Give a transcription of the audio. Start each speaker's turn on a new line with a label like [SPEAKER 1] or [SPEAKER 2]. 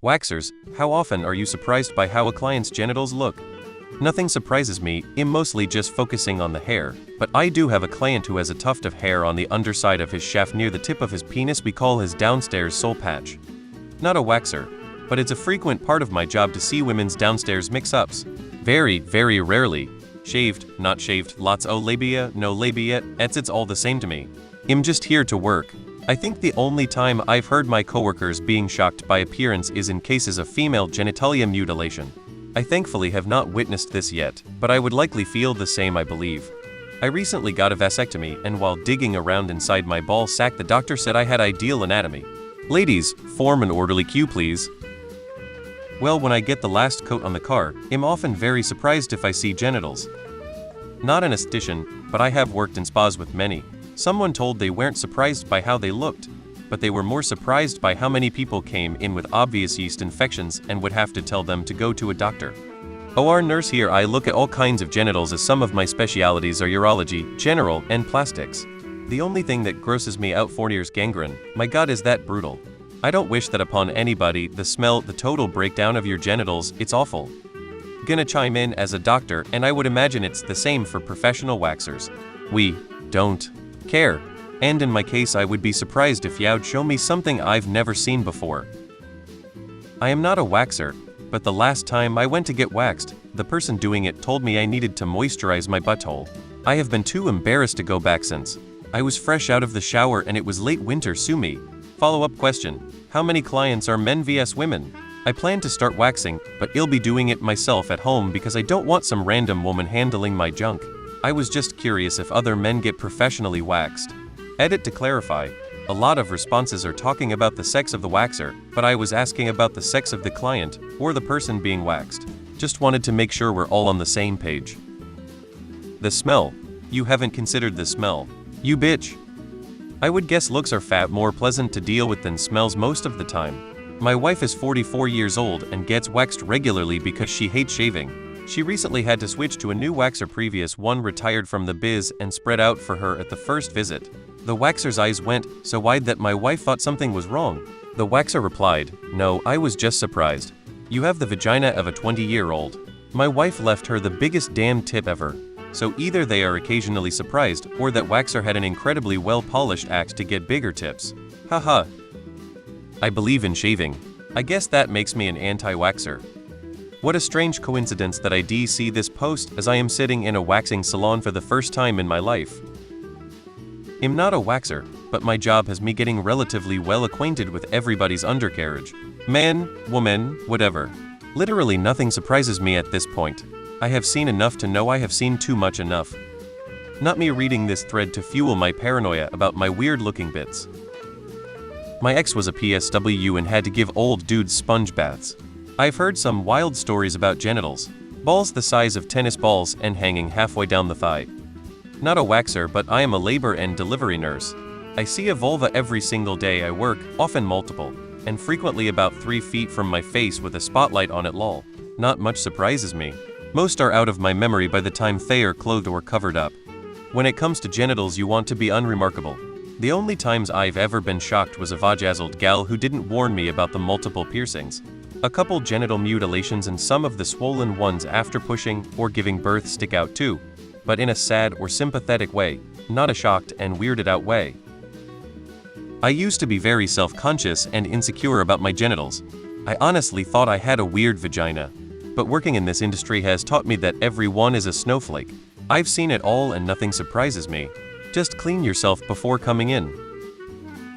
[SPEAKER 1] Waxers, how often are you surprised by how a client's genitals look? Nothing surprises me, I'm mostly just focusing on the hair, but I do have a client who has a tuft of hair on the underside of his shaft near the tip of his penis we call his downstairs soul patch. Not a waxer, but it's a frequent part of my job to see women's downstairs mix-ups. Very, very rarely. Shaved, not shaved, lots o labia, no labia, it's all the same to me. I'm just here to work. I think the only time I've heard my coworkers being shocked by appearance is in cases of female genitalia mutilation. I thankfully have not witnessed this yet, but I would likely feel the same, I believe. I recently got a vasectomy, and while digging around inside my ball sack, the doctor said I had ideal anatomy. Ladies, form an orderly queue please. Well, when I get the last coat on the car, I'm often very surprised if I see genitals. Not an esthetician, but I have worked in spas with many. Someone told they weren't surprised by how they looked, but they were more surprised by how many people came in with obvious yeast infections and would have to tell them to go to a doctor. OR nurse here, I look at all kinds of genitals, as some of my specialities are urology, general, and plastics. The only thing that grosses me out Fournier's gangrene, my god is that brutal. I don't wish that upon anybody, the smell, the total breakdown of your genitals, it's awful. Gonna chime in as a doctor, and I would imagine it's the same for professional waxers. We don't care. And in my case, I would be surprised if you'd show me something I've never seen before. I am not a waxer, but the last time I went to get waxed, the person doing it told me I needed to moisturize my butthole. I have been too embarrassed to go back since. I was fresh out of the shower and it was late winter, sue me. Follow-up question: how many clients are men vs women? I plan to start waxing, but I'll be doing it myself at home because I don't want some random woman handling my junk. I was just curious if other men get professionally waxed. Edit to clarify, a lot of responses are talking about the sex of the waxer, but I was asking about the sex of the client, or the person being waxed. Just wanted to make sure we're all on the same page. The smell. You haven't considered the smell. You bitch. I would guess looks are more pleasant to deal with than smells most of the time. My wife is 44 years old and gets waxed regularly because she hates shaving. She recently had to switch to a new waxer, previous one retired from the biz and spread out for her at the first visit. The waxer's eyes went so wide that my wife thought something was wrong. The waxer replied, "No, I was just surprised. You have the vagina of a 20-year-old. My wife left her the biggest damn tip ever. So either they are occasionally surprised, or that waxer had an incredibly well-polished act to get bigger tips. Haha. I believe in shaving. I guess that makes me an anti-waxer. What a strange coincidence that I see this post as I am sitting in a waxing salon for the first time in my life. I'm not a waxer, but my job has me getting relatively well acquainted with everybody's undercarriage. Man, woman, whatever. Literally nothing surprises me at this point. I have seen enough to know I have seen too much enough. Not me reading this thread to fuel my paranoia about my weird-looking bits. My ex was a PSW and had to give old dudes sponge baths. I've heard some wild stories about genitals. Balls the size of tennis balls and hanging halfway down the thigh. Not a waxer, but I am a labor and delivery nurse. I see a vulva every single day I work, often multiple, and frequently about 3 feet from my face with a spotlight on it, lol. Not much surprises me. Most are out of my memory by the time they are clothed or covered up. When it comes to genitals, you want to be unremarkable. The only times I've ever been shocked was a vajazzled gal who didn't warn me about the multiple piercings. A couple genital mutilations and some of the swollen ones after pushing or giving birth stick out too, but in a sad or sympathetic way, not a shocked and weirded out way. I used to be very self-conscious and insecure about my genitals. I honestly thought I had a weird vagina. But working in this industry has taught me that everyone is a snowflake. I've seen it all and nothing surprises me. Just clean yourself before coming in.